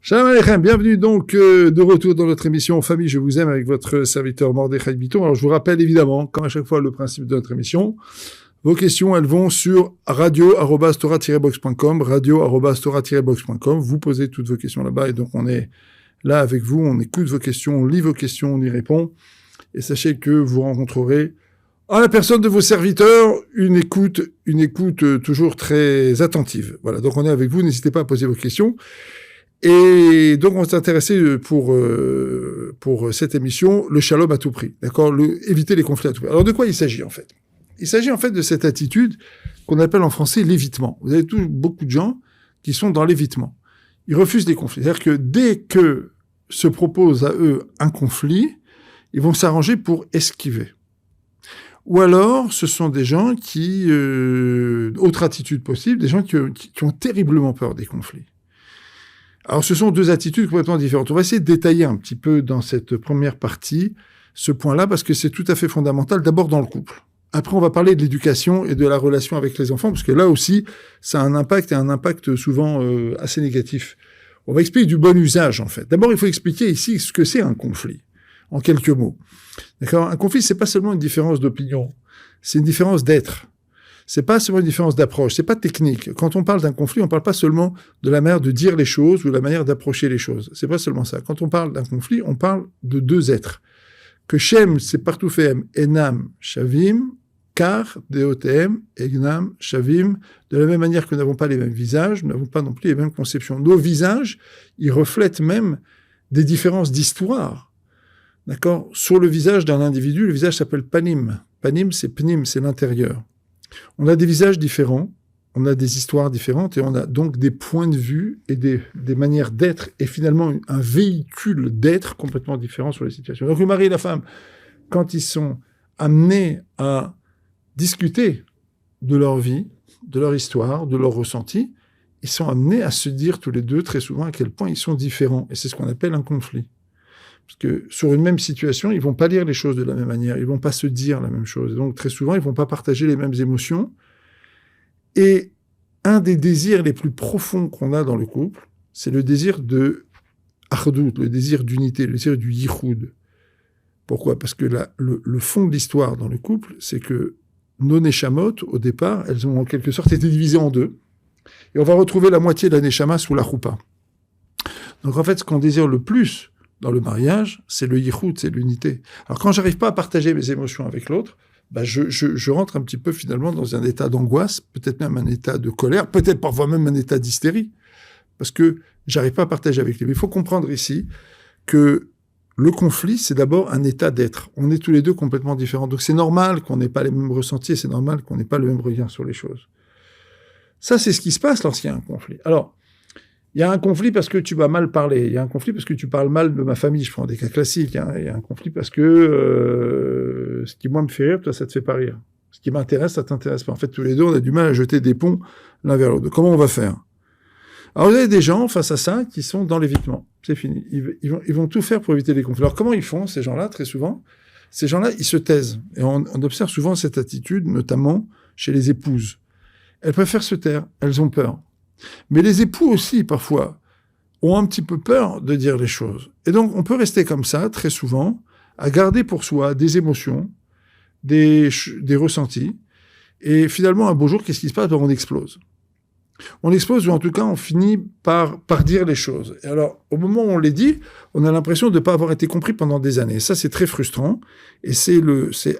Shalom Aleichem, bienvenue donc de retour dans notre émission Famille, je vous aime avec votre serviteur Mordechai Biton. Alors je vous rappelle évidemment, comme à chaque fois, le principe de notre émission. Vos questions, elles vont sur radio@torah-box.com, radio@torah-box.com. Vous posez toutes vos questions là-bas et donc on est là avec vous, on écoute vos questions, on lit vos questions, on y répond. Et sachez que vous rencontrerez en la personne de vos serviteurs une écoute toujours très attentive. Voilà, donc on est avec vous, n'hésitez pas à poser vos questions. Et donc, on va s'intéresser pour cette émission, le shalom à tout prix. D'accord? Éviter les conflits à tout prix. Alors, de quoi il s'agit, en fait? Il s'agit, en fait, de cette attitude qu'on appelle en français l'évitement. Vous avez beaucoup de gens qui sont dans l'évitement. Ils refusent les conflits. C'est-à-dire que dès que se propose à eux un conflit, ils vont s'arranger pour esquiver. Ou alors, ce sont des gens qui, autre attitude possible, des gens qui ont terriblement peur des conflits. Alors, ce sont deux attitudes complètement différentes. On va essayer de détailler un petit peu dans cette première partie ce point-là, parce que c'est tout à fait fondamental, d'abord dans le couple. Après, on va parler de l'éducation et de la relation avec les enfants, parce que là aussi, ça a un impact souvent assez négatif. On va expliquer du bon usage, en fait. D'abord, il faut expliquer ici ce que c'est un conflit, en quelques mots. D'accord? Un conflit, c'est pas seulement une différence d'opinion, c'est une différence d'être. C'est pas seulement une différence d'approche, c'est pas technique. Quand on parle d'un conflit, on parle pas seulement de la manière de dire les choses ou de la manière d'approcher les choses. C'est pas seulement ça. Quand on parle d'un conflit, on parle de deux êtres. Que Shem, c'est partout fait, Enam, Shavim, car, DOTM, Egnam, Shavim, de la même manière que nous n'avons pas les mêmes visages, nous n'avons pas non plus les mêmes conceptions. Nos visages, ils reflètent même des différences d'histoire. D'accord? Sur le visage d'un individu, le visage s'appelle Panim. Panim, c'est Pnim, c'est l'intérieur. On a des visages différents, on a des histoires différentes et on a donc des points de vue et des manières d'être et finalement un véhicule d'être complètement différent sur les situations. Donc le mari et la femme, quand ils sont amenés à discuter de leur vie, de leur histoire, de leur ressenti, ils sont amenés à se dire tous les deux très souvent à quel point ils sont différents. Et c'est ce qu'on appelle un conflit. Parce que sur une même situation, ils vont pas lire les choses de la même manière, ils vont pas se dire la même chose. Et donc, très souvent, ils vont pas partager les mêmes émotions. Et un des désirs les plus profonds qu'on a dans le couple, c'est le désir de Achdout, le désir d'unité, le désir du Yichud. Pourquoi? Parce que le fond de l'histoire dans le couple, c'est que nos Neshamot, au départ, elles ont en quelque sorte été divisées en deux. Et on va retrouver la moitié de la Neshama sous la Choupa. Donc, en fait, ce qu'on désire le plus dans le mariage, c'est le yichud, c'est l'unité. Alors quand j'arrive pas à partager mes émotions avec l'autre, je rentre un petit peu finalement dans un état d'angoisse, peut-être même un état de colère, peut-être parfois même un état d'hystérie, parce que j'arrive pas à partager avec lui. Mais il faut comprendre ici que le conflit, c'est d'abord un état d'être. On est tous les deux complètement différents. Donc c'est normal qu'on n'ait pas les mêmes ressentis, c'est normal qu'on n'ait pas le même regard sur les choses. Ça, c'est ce qui se passe lorsqu'il y a un conflit. Alors, il y a un conflit parce que tu m'as mal parlé. Il y a un conflit parce que tu parles mal de ma famille. Je prends des cas classiques. Hein. Il y a un conflit parce que ce qui, moi, me fait rire, toi, ça te fait pas rire. Ce qui m'intéresse, ça t'intéresse pas. En fait, tous les deux, on a du mal à jeter des ponts l'un vers l'autre. Comment on va faire? Alors, vous avez des gens, face à ça, qui sont dans l'évitement. C'est fini. Ils vont tout faire pour éviter les conflits. Alors, comment ils font, ces gens-là, très souvent? Ces gens-là, ils se taisent. Et on observe souvent cette attitude, notamment chez les épouses. Elles préfèrent se taire. Elles ont peur. Mais les époux aussi, parfois, ont un petit peu peur de dire les choses. Et donc, on peut rester comme ça, très souvent, à garder pour soi des émotions, des ressentis. Et finalement, un beau jour, qu'est-ce qui se passe? On explose. On explose, ou en tout cas, on finit par dire les choses. Et alors, au moment où on les dit, on a l'impression de ne pas avoir été compris pendant des années. Et ça, c'est très frustrant. Et c'est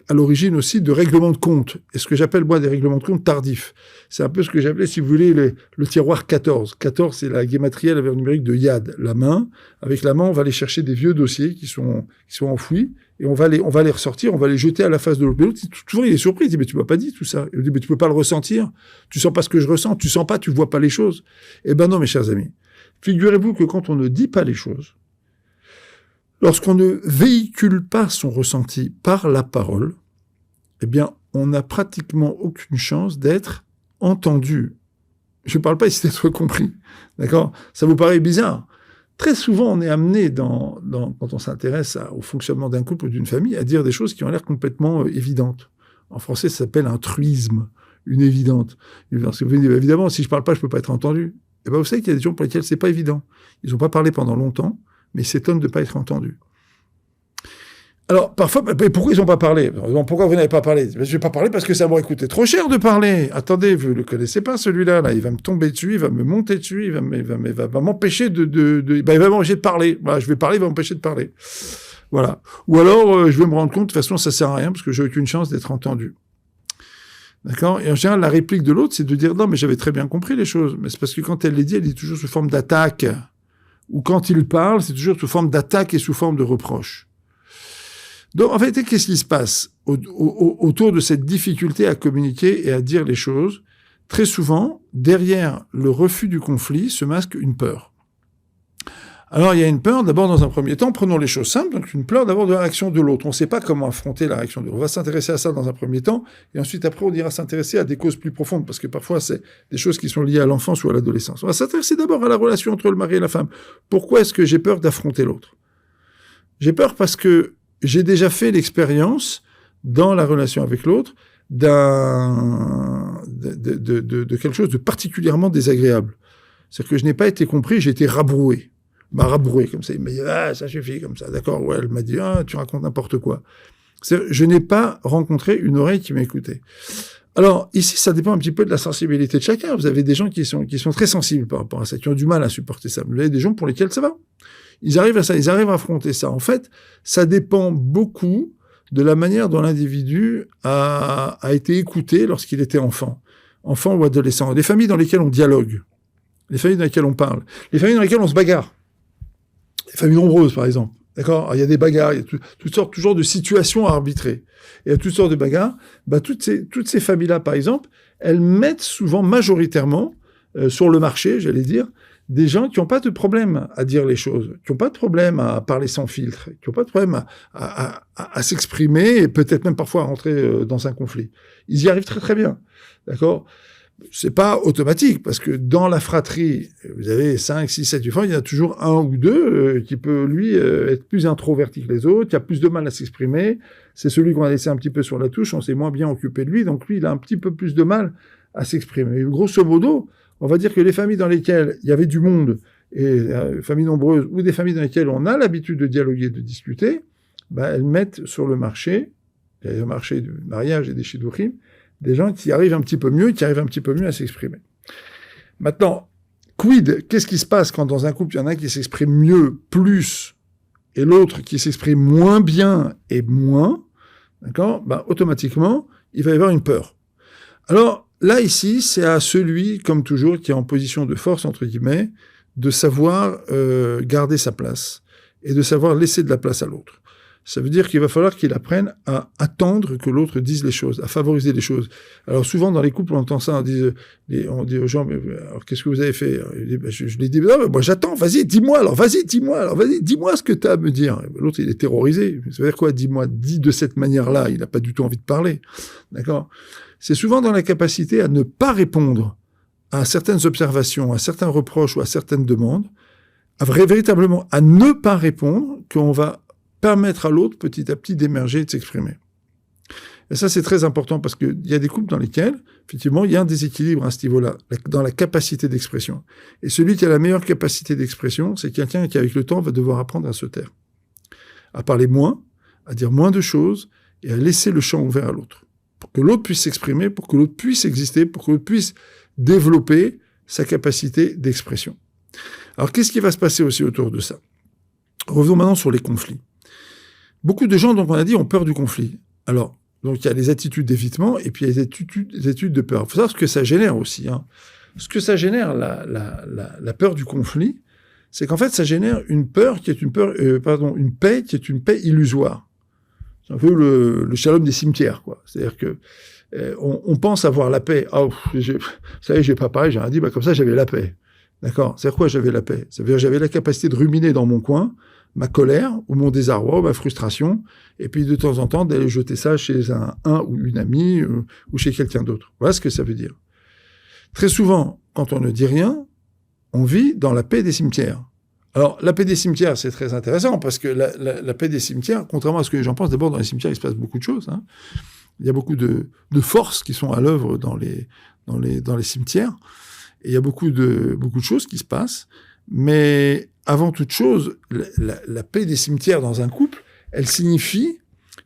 à l'origine aussi de règlements de compte. Et ce que j'appelle, moi, des règlements de compte tardifs. C'est un peu ce que j'appelais, si vous voulez, le tiroir 14. 14, c'est la guématrie, la valeur numérique de Yad, la main. Avec la main, on va aller chercher des vieux dossiers qui sont enfouis. Et on va les ressortir, on va les jeter à la face de l'autre. Mais l'autre, toujours, il est surpris. Il dit, mais tu m'as pas dit tout ça. Il dit, mais tu peux pas le ressentir. Tu sens pas ce que je ressens. Tu sens pas, tu vois pas les choses. Eh ben non, mes chers amis. Figurez-vous que quand on ne dit pas les choses, lorsqu'on ne véhicule pas son ressenti par la parole, eh bien, on n'a pratiquement aucune chance d'être entendu. Je ne parle pas ici d'être compris. D'accord? Ça vous paraît bizarre? Très souvent, on est amené, quand on s'intéresse au fonctionnement d'un couple ou d'une famille, à dire des choses qui ont l'air complètement évidentes. En français, ça s'appelle un truisme, une évidente. Parce que, évidemment, si je ne parle pas, je ne peux pas être entendu. Et ben, vous savez qu'il y a des gens pour lesquels c'est pas évident. Ils n'ont pas parlé pendant longtemps, mais ils s'étonnent de ne pas être entendus. Alors, parfois, mais pourquoi ils n'ont pas parlé? Pourquoi vous n'avez pas parlé? Je ne vais pas parler parce que ça m'aurait coûté trop cher de parler. Attendez, vous ne le connaissez pas, celui-là, là. Il va me tomber dessus, il va me monter dessus, il va m'empêcher il va m'empêcher de parler. Voilà, je vais parler, il va m'empêcher de parler. Voilà. Ou alors, je vais me rendre compte, de toute façon, ça sert à rien parce que j'ai aucune chance d'être entendu. D'accord? Et en général, la réplique de l'autre, c'est de dire, non, mais j'avais très bien compris les choses. Mais c'est parce que quand elle les dit, elle dit toujours sous forme d'attaque. Ou quand il parle, c'est toujours sous forme d'attaque et sous forme de reproche. Donc, en fait, qu'est-ce qui se passe autour de cette difficulté à communiquer et à dire les choses? Très souvent, derrière le refus du conflit se masque une peur. Alors, il y a une peur, d'abord, dans un premier temps, prenons les choses simples, donc une peur d'abord de la réaction de l'autre. On ne sait pas comment affronter la réaction de l'autre. On va s'intéresser à ça dans un premier temps, et ensuite, après, on ira s'intéresser à des causes plus profondes, parce que parfois, c'est des choses qui sont liées à l'enfance ou à l'adolescence. On va s'intéresser d'abord à la relation entre le mari et la femme. Pourquoi est-ce que j'ai peur d'affronter l'autre? J'ai peur parce que j'ai déjà fait l'expérience, dans la relation avec l'autre, de quelque chose de particulièrement désagréable. C'est-à-dire que je n'ai pas été compris, j'ai été rabroué. Rabroué comme ça. Il m'a dit, ça suffit comme ça. D'accord, ouais, elle m'a dit, tu racontes n'importe quoi. Je n'ai pas rencontré une oreille qui m'écoutait. Alors, ici, ça dépend un petit peu de la sensibilité de chacun. Vous avez des gens qui sont très sensibles par rapport à ça, qui ont du mal à supporter ça. Vous avez des gens pour lesquels ça va. Ils arrivent à ça, ils arrivent à affronter ça. En fait, ça dépend beaucoup de la manière dont l'individu a été écouté lorsqu'il était enfant ou adolescent. Les familles dans lesquelles on dialogue, les familles dans lesquelles on parle, les familles dans lesquelles on se bagarre, les familles nombreuses, par exemple. D'accord? Alors, il y a des bagarres, il y a toutes sortes, toujours de situations à arbitrer. Et il y a toutes sortes de bagarres. Toutes ces familles-là, par exemple, elles mettent souvent, majoritairement, sur le marché, j'allais dire, des gens qui n'ont pas de problème à dire les choses, qui n'ont pas de problème à parler sans filtre, qui n'ont pas de problème à s'exprimer et peut-être même parfois à rentrer dans un conflit. Ils y arrivent très très bien. D'accord? C'est pas automatique, parce que dans la fratrie, vous avez 5, 6, 7, 8 fois, il y en a toujours un ou deux qui peut, lui, être plus introverti que les autres, qui a plus de mal à s'exprimer. C'est celui qu'on a laissé un petit peu sur la touche, on s'est moins bien occupé de lui, donc lui, il a un petit peu plus de mal à s'exprimer. Et grosso modo, on va dire que les familles dans lesquelles il y avait du monde, et familles nombreuses, ou des familles dans lesquelles on a l'habitude de dialoguer, de discuter, elles mettent sur le marché du mariage et des shidduchim, des gens qui arrivent un petit peu mieux, à s'exprimer. Maintenant, quid, qu'est-ce qui se passe quand dans un couple, il y en a un qui s'exprime mieux, plus, et l'autre qui s'exprime moins bien et moins, d'accord? Automatiquement, il va y avoir une peur. Alors, là, ici, c'est à celui, comme toujours, qui est en position de force, entre guillemets, de savoir garder sa place et de savoir laisser de la place à l'autre. Ça veut dire qu'il va falloir qu'il apprenne à attendre que l'autre dise les choses, à favoriser les choses. Alors souvent dans les couples on entend ça, on dit aux gens, alors qu'est-ce que vous avez fait? Je lui dis, non, mais moi j'attends, vas-y, dis-moi, dis-moi ce que tu as à me dire. L'autre il est terrorisé. Ça veut dire quoi? Dis-moi, dis de cette manière-là, il n'a pas du tout envie de parler. D'accord? C'est souvent dans la capacité à ne pas répondre à certaines observations, à certains reproches ou à certaines demandes, véritablement à ne pas répondre, qu'on va permettre à l'autre, petit à petit, d'émerger et de s'exprimer. Et ça, c'est très important parce qu'il y a des couples dans lesquels, effectivement, il y a un déséquilibre à ce niveau-là, dans la capacité d'expression. Et celui qui a la meilleure capacité d'expression, c'est quelqu'un qui, avec le temps, va devoir apprendre à se taire, à parler moins, à dire moins de choses et à laisser le champ ouvert à l'autre. Pour que l'autre puisse s'exprimer, pour que l'autre puisse exister, pour que l'autre puisse développer sa capacité d'expression. Alors, qu'est-ce qui va se passer aussi autour de ça? Revenons maintenant sur les conflits. Beaucoup de gens, donc on a dit, ont peur du conflit. Alors, donc il y a les attitudes d'évitement et puis il y a les attitudes de peur. Il faut savoir ce que ça génère aussi. Ce que ça génère, la peur du conflit, c'est qu'en fait, ça génère une peur qui est une paix qui est une paix illusoire. C'est un peu le shalom des cimetières, quoi. C'est-à-dire que on pense avoir la paix. Ça y est, j'ai pas parlé, j'ai rien dit, comme ça j'avais la paix. D'accord? C'est-à-dire quoi j'avais la paix? Ça veut dire j'avais la capacité de ruminer dans mon coin ma colère ou mon désarroi ou ma frustration, et puis de temps en temps d'aller jeter ça chez un ou une amie ou chez quelqu'un d'autre. Voilà ce que ça veut dire. Très souvent, quand on ne dit rien, on vit dans la paix des cimetières. Alors, la paix des cimetières, c'est très intéressant, parce que la paix des cimetières, contrairement à ce que les gens pensent, d'abord dans les cimetières, il se passe beaucoup de choses. Il y a beaucoup de forces qui sont à l'œuvre dans les cimetières. Et il y a beaucoup de choses qui se passent. Mais avant toute chose, la paix des cimetières dans un couple, elle signifie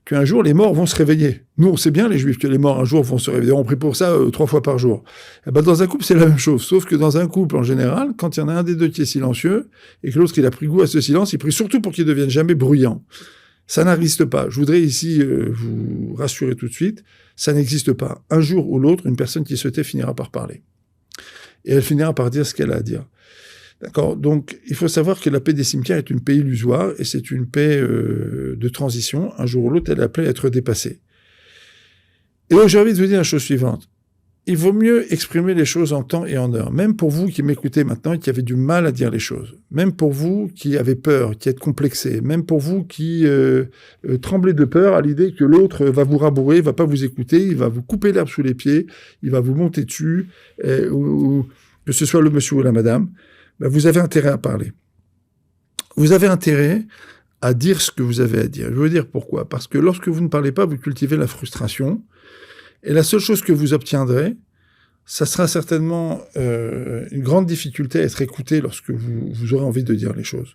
qu'un jour, les morts vont se réveiller. Nous, on sait bien, les Juifs, que les morts, un jour, vont se réveiller. On prie pour ça 3 fois par jour. Et ben, dans un couple, c'est la même chose. Sauf que dans un couple, en général, quand il y en a un des deux qui est silencieux, et que l'autre, il a pris goût à ce silence, il prie surtout pour qu'il ne devienne jamais bruyant. Ça n'existe pas. Je voudrais ici vous rassurer tout de suite. Ça n'existe pas. Un jour ou l'autre, une personne qui se tait finira par parler. Et elle finira par dire ce qu'elle a à dire. D'accord. Donc, il faut savoir que la paix des cimetières est une paix illusoire et c'est une paix de transition. Un jour ou l'autre, elle est appelée à être dépassée. Et donc, j'ai envie de vous dire la chose suivante. Il vaut mieux exprimer les choses en temps et en heure. Même pour vous qui m'écoutez maintenant et qui avez du mal à dire les choses. Même pour vous qui avez peur, qui êtes complexé. Même pour vous qui tremblez de peur à l'idée que l'autre va vous rabourer, va pas vous écouter, il va vous couper l'herbe sous les pieds, il va vous monter dessus, ou que ce soit le monsieur ou la madame. Ben, vous avez intérêt à parler. Vous avez intérêt à dire ce que vous avez à dire. Je veux dire pourquoi. Parce que lorsque vous ne parlez pas, vous cultivez la frustration. Et la seule chose que vous obtiendrez, ça sera certainement une grande difficulté à être écouté lorsque vous aurez envie de dire les choses.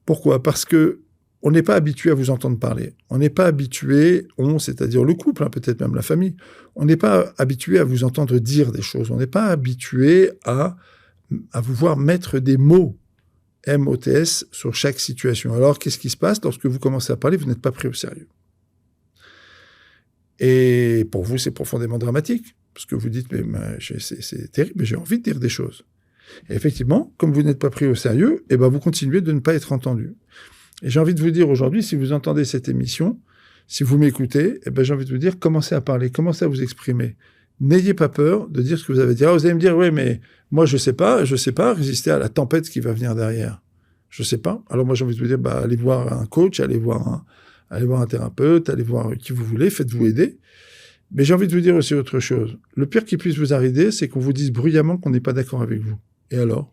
Pourquoi ? Parce que on n'est pas habitué à vous entendre parler. On n'est pas habitué, c'est-à-dire le couple, peut-être même la famille, on n'est pas habitué à vous entendre dire des choses. On n'est pas habitué à vous voir mettre des mots, M-O-T-S, sur chaque situation. Alors, qu'est-ce qui se passe ? Lorsque vous commencez à parler, vous n'êtes pas pris au sérieux. Et pour vous, c'est profondément dramatique, parce que vous dites, mais c'est terrible, mais j'ai envie de dire des choses. Et effectivement, comme vous n'êtes pas pris au sérieux, eh ben, vous continuez de ne pas être entendu. Et j'ai envie de vous dire aujourd'hui, si vous entendez cette émission, si vous m'écoutez, eh ben, j'ai envie de vous dire, commencez à parler, commencez à vous exprimer. N'ayez pas peur de dire ce que vous avez à dire. Alors, vous allez me dire, oui, mais moi, je sais pas résister à la tempête qui va venir derrière. Je sais pas. Alors, moi, j'ai envie de vous dire, allez voir un coach, allez voir un thérapeute, allez voir qui vous voulez, faites-vous aider. Mais j'ai envie de vous dire aussi autre chose. Le pire qui puisse vous arriver, c'est qu'on vous dise bruyamment qu'on n'est pas d'accord avec vous. Et alors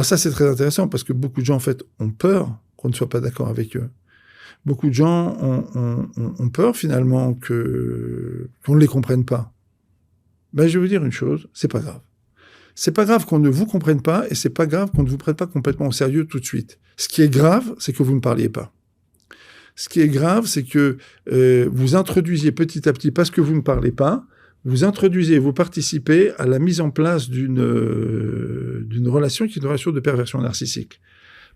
ça, c'est très intéressant parce que beaucoup de gens, en fait, ont peur qu'on ne soit pas d'accord avec eux. Beaucoup de gens ont peur, finalement, qu'on ne les comprenne pas. Ben, je vais vous dire une chose, c'est pas grave. C'est pas grave qu'on ne vous comprenne pas et c'est pas grave qu'on ne vous prenne pas complètement au sérieux tout de suite. Ce qui est grave, c'est que vous ne parliez pas. Ce qui est grave, c'est que vous introduisiez petit à petit, parce que vous ne parlez pas, vous participez à la mise en place d'une relation qui est une relation de perversion narcissique.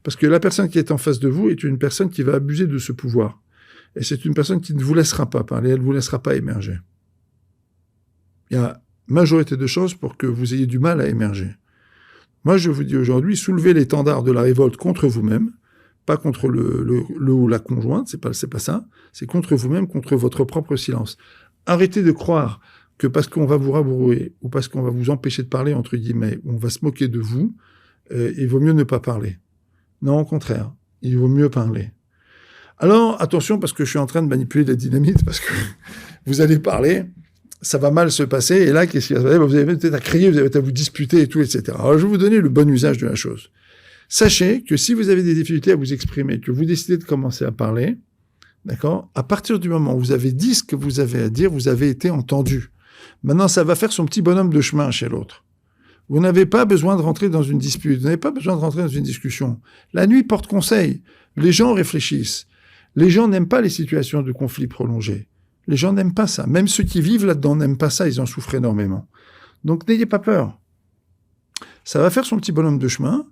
Parce que la personne qui est en face de vous est une personne qui va abuser de ce pouvoir. Et c'est une personne qui ne vous laissera pas parler, elle ne vous laissera pas émerger. Il y a majorité de chances pour que vous ayez du mal à émerger. Moi, je vous dis aujourd'hui, soulevez l'étendard de la révolte contre vous-même, pas contre le ou la conjointe, c'est pas ça, c'est contre vous-même, contre votre propre silence. Arrêtez de croire que parce qu'on va vous rabrouer, ou parce qu'on va vous empêcher de parler, entre guillemets, ou on va se moquer de vous, il vaut mieux ne pas parler. Non, au contraire, il vaut mieux parler. Alors, attention, parce que je suis en train de manipuler la dynamite, parce que vous allez parler, ça va mal se passer, et là, qu'est-ce qui va se passer ? Vous allez peut-être à crier, vous allez peut-être à vous disputer et tout, etc. Alors, je vais vous donner le bon usage de la chose. Sachez que si vous avez des difficultés à vous exprimer, que vous décidez de commencer à parler, d'accord ? À partir du moment où vous avez dit ce que vous avez à dire, vous avez été entendu. Maintenant, ça va faire son petit bonhomme de chemin chez l'autre. Vous n'avez pas besoin de rentrer dans une dispute, vous n'avez pas besoin de rentrer dans une discussion. La nuit porte conseil. Les gens réfléchissent. Les gens n'aiment pas les situations de conflit prolongés. Les gens n'aiment pas ça. Même ceux qui vivent là-dedans n'aiment pas ça, ils en souffrent énormément. Donc n'ayez pas peur. Ça va faire son petit bonhomme de chemin.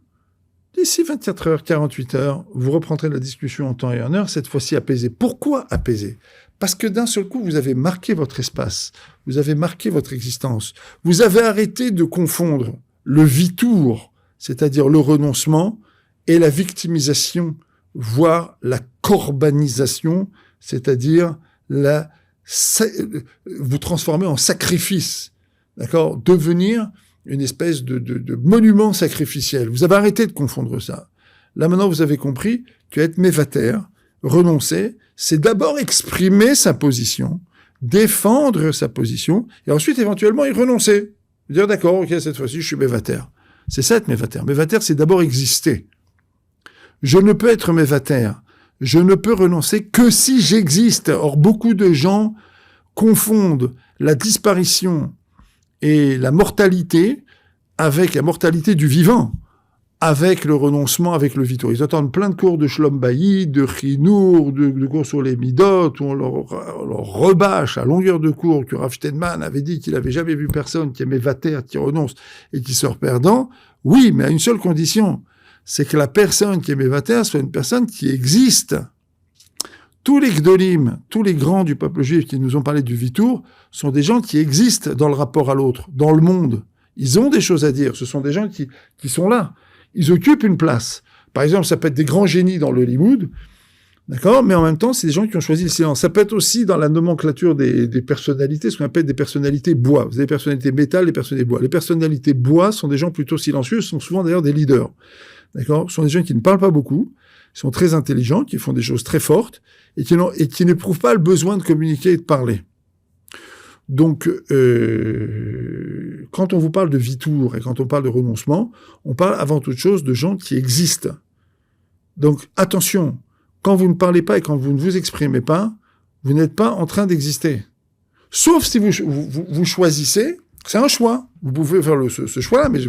D'ici 24 heures, 48 heures, vous reprendrez la discussion en temps et en heure, cette fois-ci apaisée. Pourquoi apaisée ? Parce que d'un seul coup, vous avez marqué votre espace, vous avez marqué votre existence, vous avez arrêté de confondre le vitour, c'est-à-dire le renoncement, et la victimisation, voire la corbanisation, c'est-à-dire vous transformer en sacrifice, d'accord ? Devenir une espèce de monument sacrificiel. Vous avez arrêté de confondre ça. Là, maintenant, vous avez compris qu'être mévataire, renoncer, c'est d'abord exprimer sa position, défendre sa position, et ensuite, éventuellement, y renoncer. Dire, d'accord, ok, cette fois-ci, je suis mévataire. C'est ça, être mévataire. Mévataire, c'est d'abord exister. Je ne peux être mévataire. Je ne peux renoncer que si j'existe. Or, beaucoup de gens confondent la disparition et la mortalité avec la mortalité du vivant, avec le renoncement, avec le vitour. Ils attendent plein de cours de Shlom Bayit, de Chinour, de cours sur les Midot, où on leur rebâche à longueur de cours que Rav Steinman avait dit qu'il avait jamais vu personne qui aimait Vater, qui renonce et qui sort perdant. Oui, mais à une seule condition, c'est que la personne qui aimait Vater soit une personne qui existe. Tous les Gdolim, tous les grands du peuple juif qui nous ont parlé du vitour, sont des gens qui existent dans le rapport à l'autre, dans le monde. Ils ont des choses à dire. Ce sont des gens qui sont là. Ils occupent une place. Par exemple, ça peut être des grands génies dans le Limoud, d'accord, mais en même temps, c'est des gens qui ont choisi le silence. Ça peut être aussi dans la nomenclature des personnalités, ce qu'on appelle des personnalités bois. Vous avez des personnalités métal, les personnalités bois. Les personnalités bois sont des gens plutôt silencieux, sont souvent d'ailleurs des leaders, d'accord. Ce sont des gens qui ne parlent pas beaucoup, sont très intelligents, qui font des choses très fortes, et qui n'éprouvent pas le besoin de communiquer et de parler. Donc, quand on vous parle de vitour et quand on parle de renoncement, on parle avant toute chose de gens qui existent. Donc, attention, quand vous ne parlez pas et quand vous ne vous exprimez pas, vous n'êtes pas en train d'exister. Sauf si vous choisissez, c'est un choix. Vous pouvez faire ce choix-là, mais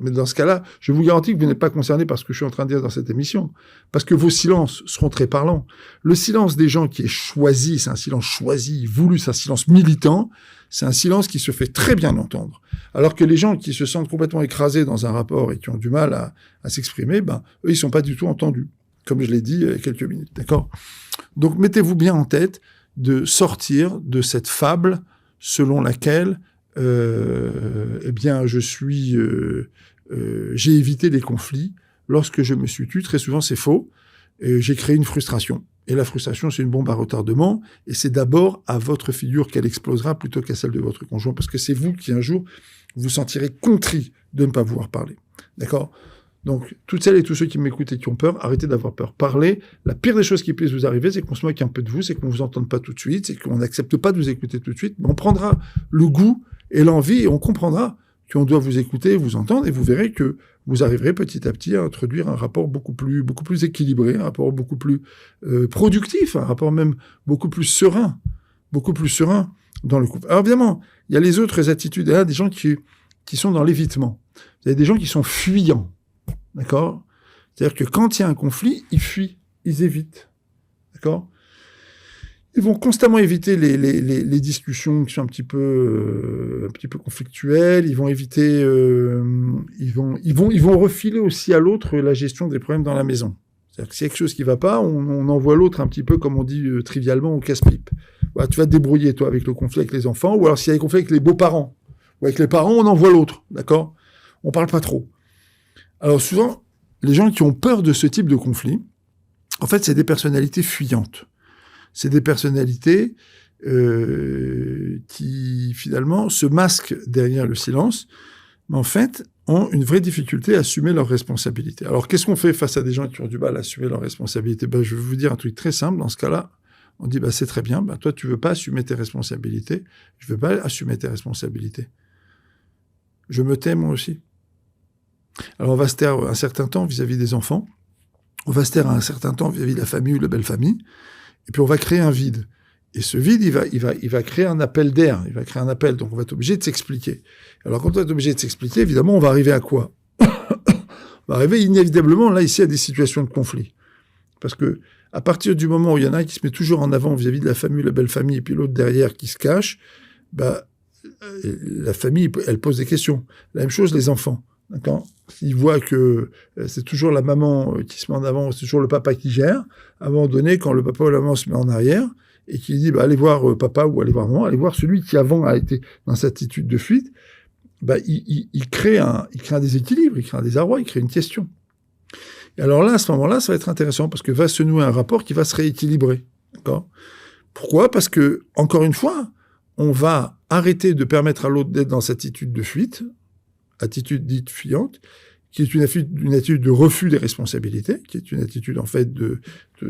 dans ce cas-là, je vous garantis que vous n'êtes pas concerné par ce que je suis en train de dire dans cette émission. Parce que vos silences seront très parlants. Le silence des gens qui est choisi, c'est un silence choisi, voulu, c'est un silence militant, c'est un silence qui se fait très bien entendre. Alors que les gens qui se sentent complètement écrasés dans un rapport et qui ont du mal à s'exprimer, eux, ils sont pas du tout entendus. Comme je l'ai dit il y a quelques minutes, d'accord? Donc, mettez-vous bien en tête de sortir de cette fable selon laquelle j'ai évité les conflits lorsque je me suis tu. Très souvent, c'est faux. J'ai créé une frustration. Et la frustration, c'est une bombe à retardement. Et c'est d'abord à votre figure qu'elle explosera plutôt qu'à celle de votre conjoint. Parce que c'est vous qui, un jour, vous sentirez contrit de ne pas pouvoir parler. D'accord? Donc, toutes celles et tous ceux qui m'écoutent et qui ont peur, arrêtez d'avoir peur. Parlez. La pire des choses qui puisse vous arriver, c'est qu'on se moque un peu de vous, c'est qu'on vous entende pas tout de suite, c'est qu'on n'accepte pas de vous écouter tout de suite. Mais on prendra le goût et l'envie, et on comprendra qu'on doit vous écouter, vous entendre, et vous verrez que vous arriverez petit à petit à introduire un rapport beaucoup plus équilibré, un rapport beaucoup plus productif, un rapport même beaucoup plus serein dans le couple. Alors évidemment, il y a les autres attitudes, il y a des gens qui sont dans l'évitement. Il y a des gens qui sont fuyants, d'accord? C'est-à-dire que quand il y a un conflit, ils fuient, ils évitent, d'accord? Ils vont constamment éviter les discussions qui sont un petit peu conflictuelles. Ils vont éviter, ils vont refiler aussi à l'autre la gestion des problèmes dans la maison. C'est-à-dire que s'il y a quelque chose qui va pas, on envoie l'autre un petit peu, comme on dit trivialement, au casse-pipe. Voilà, tu vas te débrouiller, toi, avec le conflit avec les enfants, ou alors s'il y a des conflits avec les beaux-parents, ou avec les parents, on envoie l'autre, d'accord? On parle pas trop. Alors souvent, les gens qui ont peur de ce type de conflit, en fait, c'est des personnalités fuyantes. C'est des personnalités qui, finalement, se masquent derrière le silence, mais en fait, ont une vraie difficulté à assumer leurs responsabilités. Alors, qu'est-ce qu'on fait face à des gens qui ont du mal à assumer leurs responsabilités? Je vais vous dire un truc très simple. Dans ce cas-là, on dit, c'est très bien, toi, tu veux pas assumer tes responsabilités, je veux pas assumer tes responsabilités. Je me tais, moi aussi. Alors, on va se taire un certain temps vis-à-vis des enfants, on va se taire un certain temps vis-à-vis de la famille ou de la belle famille, et puis on va créer un vide. Et ce vide, il va créer un appel d'air, il va créer un appel, donc on va être obligé de s'expliquer. Alors quand on va être obligé de s'expliquer, évidemment, on va arriver à quoi? On va arriver inévitablement, là, ici, à des situations de conflit. Parce que, à partir du moment où il y en a un qui se met toujours en avant vis-à-vis de la famille, la belle famille, et puis l'autre derrière qui se cache, la famille, elle pose des questions. La même chose, les enfants. D'accord? Ils voient que c'est toujours la maman qui se met en avant, c'est toujours le papa qui gère. À un moment donné, quand le papa ou la maman se met en arrière, et qui dit, allez voir papa ou allez voir maman, allez voir celui qui avant a été dans cette attitude de fuite, il crée un déséquilibre, il crée un désarroi, il crée une question. Et alors là, à ce moment-là, ça va être intéressant, parce que va se nouer un rapport qui va se rééquilibrer. D'accord? Pourquoi? Parce que, encore une fois, on va arrêter de permettre à l'autre d'être dans cette attitude de fuite, attitude dite fuyante, qui est une attitude de refus des responsabilités, qui est une attitude, en fait, de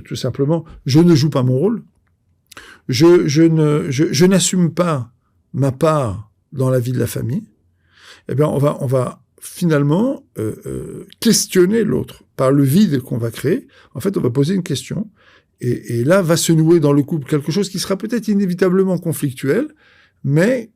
tout simplement, je ne joue pas mon rôle, je n'assume pas ma part dans la vie de la famille. Eh bien, on va finalement questionner l'autre par le vide qu'on va créer. En fait, on va poser une question, et là va se nouer dans le couple quelque chose qui sera peut-être inévitablement conflictuel, mais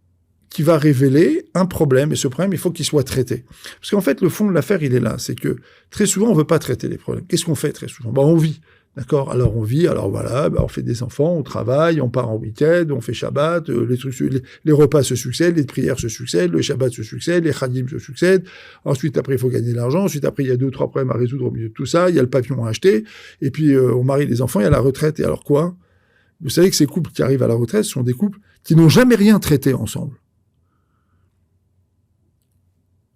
qui va révéler un problème, et ce problème, il faut qu'il soit traité. Parce qu'en fait, le fond de l'affaire, il est là, c'est que très souvent, on veut pas traiter les problèmes. Qu'est-ce qu'on fait très souvent? On vit, d'accord? Alors on vit, alors voilà, on fait des enfants, on travaille, on part en week-end, on fait Shabbat, les repas se succèdent, les prières se succèdent, le Shabbat se succède, les Chadim se succèdent. Ensuite, après, il faut gagner de l'argent. Ensuite, après, il y a 2-3 problèmes à résoudre au milieu de tout ça. Il y a le pavillon à acheter, et puis on marie les enfants, il y a la retraite. Et alors quoi? Vous savez que ces couples qui arrivent à la retraite sont des couples qui n'ont jamais rien traité ensemble.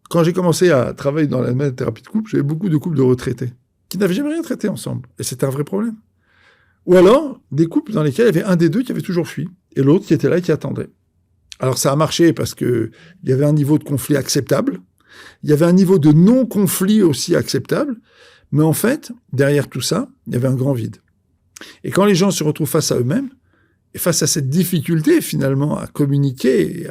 Quand j'ai commencé à travailler dans la thérapie de couple, j'avais beaucoup de couples de retraités qui n'avaient jamais rien traité ensemble. Et c'était un vrai problème. Ou alors, des couples dans lesquels il y avait un des deux qui avait toujours fui, et l'autre qui était là et qui attendait. Alors ça a marché parce que il y avait un niveau de conflit acceptable, il y avait un niveau de non-conflit aussi acceptable, mais en fait, derrière tout ça, il y avait un grand vide. Et quand les gens se retrouvent face à eux-mêmes, et face à cette difficulté finalement à communiquer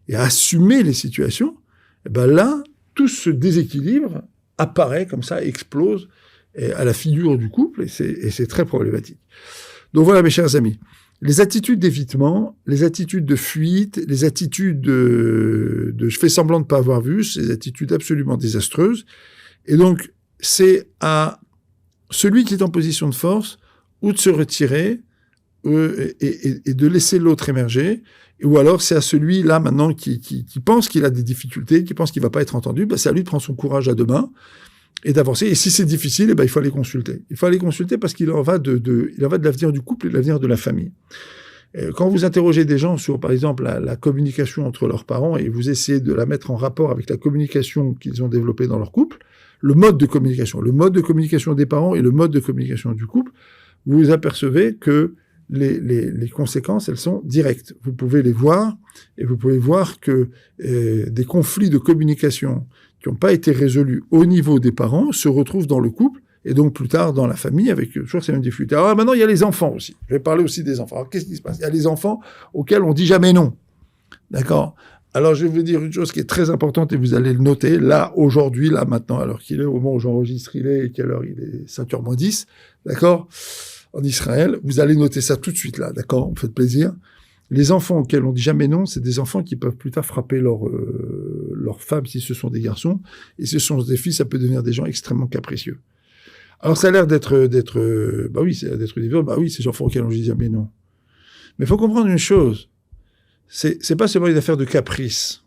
et à assumer les situations, et ben là, tout ce déséquilibre apparaît comme ça, explose à la figure du couple, et c'est très problématique. Donc voilà, mes chers amis, les attitudes d'évitement, les attitudes de fuite, les attitudes de je fais semblant de ne pas avoir vu, ces attitudes absolument désastreuses. Et donc, c'est à celui qui est en position de force ou de se retirer et de laisser l'autre émerger, ou alors c'est à celui-là maintenant qui pense qu'il a des difficultés, qui pense qu'il va pas être entendu, ben c'est à lui de prendre son courage à deux mains et d'avancer. Et si c'est difficile, ben il faut aller consulter. Il faut aller consulter parce qu'il en va de l'avenir du couple et de l'avenir de la famille. Quand vous interrogez des gens sur, par exemple, la communication entre leurs parents et vous essayez de la mettre en rapport avec la communication qu'ils ont développée dans leur couple, le mode de communication des parents et le mode de communication du couple, vous vous apercevez que les conséquences, elles sont directes. Vous pouvez les voir, et vous pouvez voir que des conflits de communication qui n'ont pas été résolus au niveau des parents se retrouvent dans le couple, et donc plus tard dans la famille, avec toujours ces mêmes difficultés. Alors maintenant, il y a les enfants aussi. Je vais parler aussi des enfants. Alors qu'est-ce qui se passe? Il y a les enfants auxquels on dit jamais non. D'accord? Alors je vais vous dire une chose qui est très importante, et vous allez le noter, là, aujourd'hui, là, maintenant, alors qu'il est, au moment où j'enregistre, il est, quelle heure? Il est 5h moins 10, d'accord? En Israël, vous allez noter ça tout de suite là, d'accord? Vous me faites plaisir. Les enfants auxquels on dit jamais non, c'est des enfants qui peuvent plus tard frapper leur femme si ce sont des garçons, et si ce sont des filles, ça peut devenir des gens extrêmement capricieux. Alors ça a l'air d'être ces enfants auxquels on dit jamais non. Mais il faut comprendre une chose, c'est pas seulement une affaire de caprice.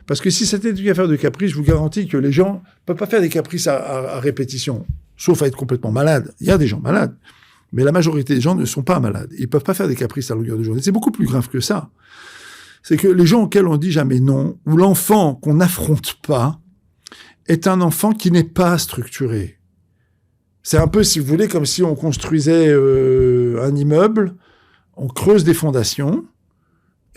Parce que si c'était une affaire de caprice, je vous garantis que les gens ne peuvent pas faire des caprices à répétition, sauf à être complètement malades. Il y a des gens malades. Mais la majorité des gens ne sont pas malades. Ils peuvent pas faire des caprices à longueur de journée. C'est beaucoup plus grave que ça. C'est que les gens auxquels on dit jamais non, ou l'enfant qu'on n'affronte pas, est un enfant qui n'est pas structuré. C'est un peu, si vous voulez, comme si on construisait un immeuble, on creuse des fondations,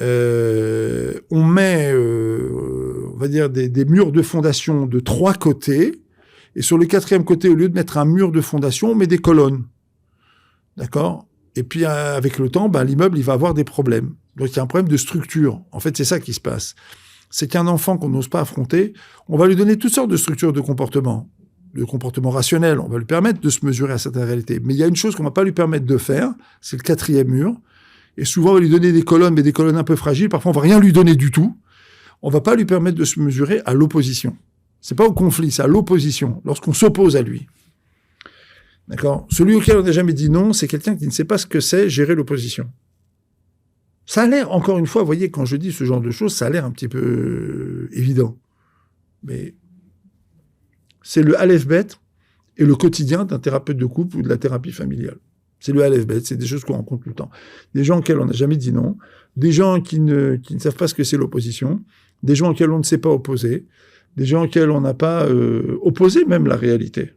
on met, on va dire, des murs de fondation de 3 côtés, et sur le 4e côté, au lieu de mettre un mur de fondation, on met des colonnes. D'accord? Et puis, avec le temps, l'immeuble, il va avoir des problèmes. Donc, il y a un problème de structure. En fait, c'est ça qui se passe. C'est qu'un enfant qu'on n'ose pas affronter, on va lui donner toutes sortes de structures de comportement rationnel. On va lui permettre de se mesurer à certaines réalités. Mais il y a une chose qu'on va pas lui permettre de faire, c'est le 4e mur. Et souvent, on va lui donner des colonnes, mais des colonnes un peu fragiles. Parfois, on va rien lui donner du tout. On va pas lui permettre de se mesurer à l'opposition. C'est pas au conflit, c'est à l'opposition, lorsqu'on s'oppose à lui. D'accord? Celui auquel on n'a jamais dit non, c'est quelqu'un qui ne sait pas ce que c'est gérer l'opposition. Ça a l'air, encore une fois, vous voyez, quand je dis ce genre de choses, ça a l'air un petit peu évident. Mais c'est le aleph-bet et le quotidien d'un thérapeute de couple ou de la thérapie familiale. C'est le aleph-bet, c'est des choses qu'on rencontre tout le temps. Des gens auxquels on n'a jamais dit non, des gens qui ne savent pas ce que c'est l'opposition, des gens auxquels on ne sait pas opposer, des gens auxquels on n'a pas opposé même la réalité.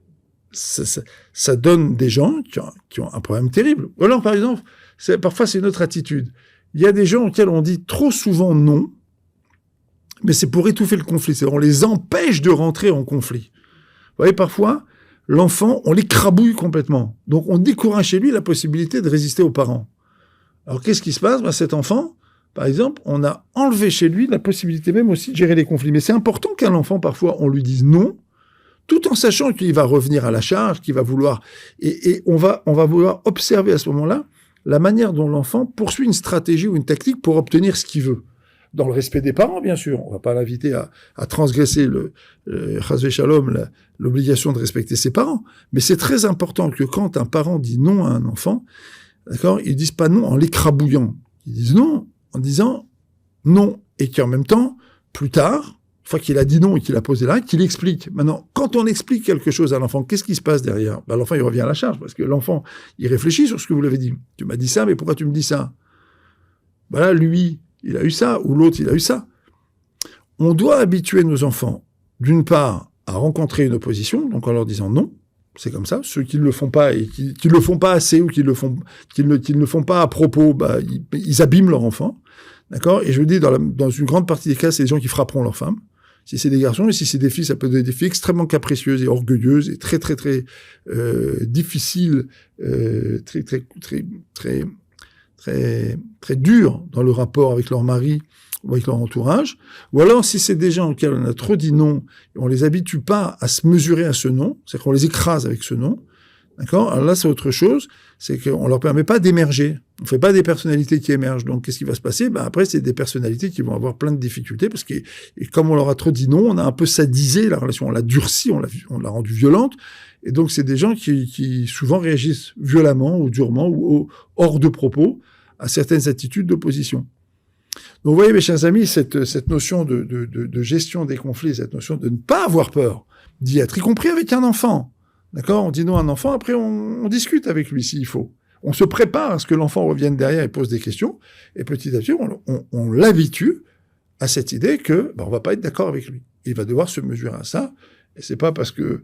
Ça donne des gens qui ont un problème terrible. Ou alors, par exemple, parfois c'est une autre attitude. Il y a des gens auxquels on dit trop souvent non, mais c'est pour étouffer le conflit. C'est-à-dire on les empêche de rentrer en conflit. Vous voyez, parfois, l'enfant, on l'écrabouille complètement. Donc, on décourage chez lui la possibilité de résister aux parents. Alors, qu'est-ce qui se passe? Cet enfant, par exemple, on a enlevé chez lui la possibilité même aussi de gérer les conflits. Mais c'est important qu'un enfant, parfois, on lui dise non, tout en sachant qu'il va revenir à la charge, qu'il va vouloir... Et on va vouloir observer à ce moment-là la manière dont l'enfant poursuit une stratégie ou une tactique pour obtenir ce qu'il veut. dans le respect des parents, bien sûr. On va pas l'inviter à transgresser chas v'shalom, l'obligation de respecter ses parents. Mais c'est très important que quand un parent dit non à un enfant, d'accord, ils disent pas non en l'écrabouillant. Ils disent non en disant non. Et qu'en même temps, plus tard, une fois qu'il a dit non et qu'il a posé là, qu'il explique. Maintenant, quand on explique quelque chose à l'enfant, qu'est-ce qui se passe derrière? L'enfant, il revient à la charge, parce que l'enfant, il réfléchit sur ce que vous l'avez dit. Tu m'as dit ça, mais pourquoi tu me dis ça? Lui, il a eu ça, ou l'autre, il a eu ça. On doit habituer nos enfants, d'une part, à rencontrer une opposition, donc en leur disant non, c'est comme ça. Ceux qui ne le font pas et qui ne le font pas assez ou qui ne le font pas à propos, ils abîment leur enfant. D'accord? Et je vous dis, dans une grande partie des cas, c'est des gens qui frapperont leurs femmes. Si c'est des garçons, et si c'est des filles, ça peut être des filles extrêmement capricieuses et orgueilleuses et très, très, très, difficiles, très, très, très, très, très, très dures dans le rapport avec leur mari ou avec leur entourage. Ou alors, si c'est des gens auxquels on a trop dit non, et on les habitue pas à se mesurer à ce non, c'est-à-dire qu'on les écrase avec ce non, d'accord? Alors là, c'est autre chose, c'est qu'on leur permet pas d'émerger. On fait pas des personnalités qui émergent. Donc, qu'est-ce qui va se passer? Après, c'est des personnalités qui vont avoir plein de difficultés parce que, et comme on leur a trop dit non, on a un peu sadisé la relation, on l'a durci, on l'a rendue violente. Et donc, c'est des gens qui souvent réagissent violemment ou durement ou hors de propos à certaines attitudes d'opposition. Donc, vous voyez, mes chers amis, cette notion de gestion des conflits, cette notion de ne pas avoir peur d'y être, y compris avec un enfant. D'accord? On dit non à un enfant, après on discute avec lui s'il faut. On se prépare à ce que l'enfant revienne derrière et pose des questions, et petit à petit, on l'habitue à cette idée que on va pas être d'accord avec lui. Il va devoir se mesurer à ça, et c'est pas parce que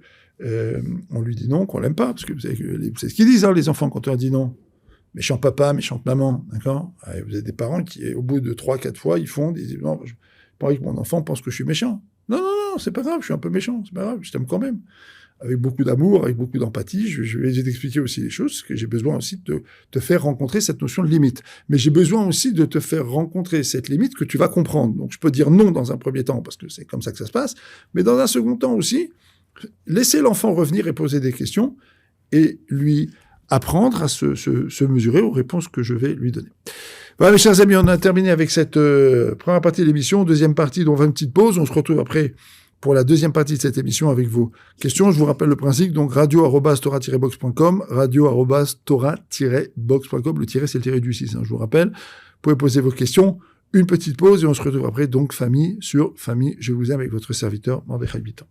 on lui dit non qu'on l'aime pas, parce que vous savez ce qu'ils disent, les enfants, quand on leur dit non. Méchant papa, méchante maman, d'accord? Vous avez des parents qui, au bout de 3-4 fois, ils disent non, je pas envie que mon enfant pense que je suis méchant. Non, c'est pas grave, je suis un peu méchant, c'est pas grave, je t'aime quand même. Avec beaucoup d'amour, avec beaucoup d'empathie, je vais essayer d'expliquer aussi les choses, parce que j'ai besoin aussi de te faire rencontrer cette notion de limite. Mais j'ai besoin aussi de te faire rencontrer cette limite que tu vas comprendre. Donc je peux dire non dans un premier temps, parce que c'est comme ça que ça se passe, mais dans un second temps aussi, laisser l'enfant revenir et poser des questions, et lui apprendre à se mesurer aux réponses que je vais lui donner. Voilà, mes chers amis, on a terminé avec cette première partie de l'émission. Deuxième partie, dont on va une petite pause. On se retrouve après pour la deuxième partie de cette émission avec vos questions. Je vous rappelle le principe, donc radio@tora-box.com, radio@tora-box.com, le tiret c'est le tiret du 6, je vous rappelle. Vous pouvez poser vos questions, une petite pause et on se retrouve après, donc famille sur famille, je vous aime avec votre serviteur Mordechai Bitton.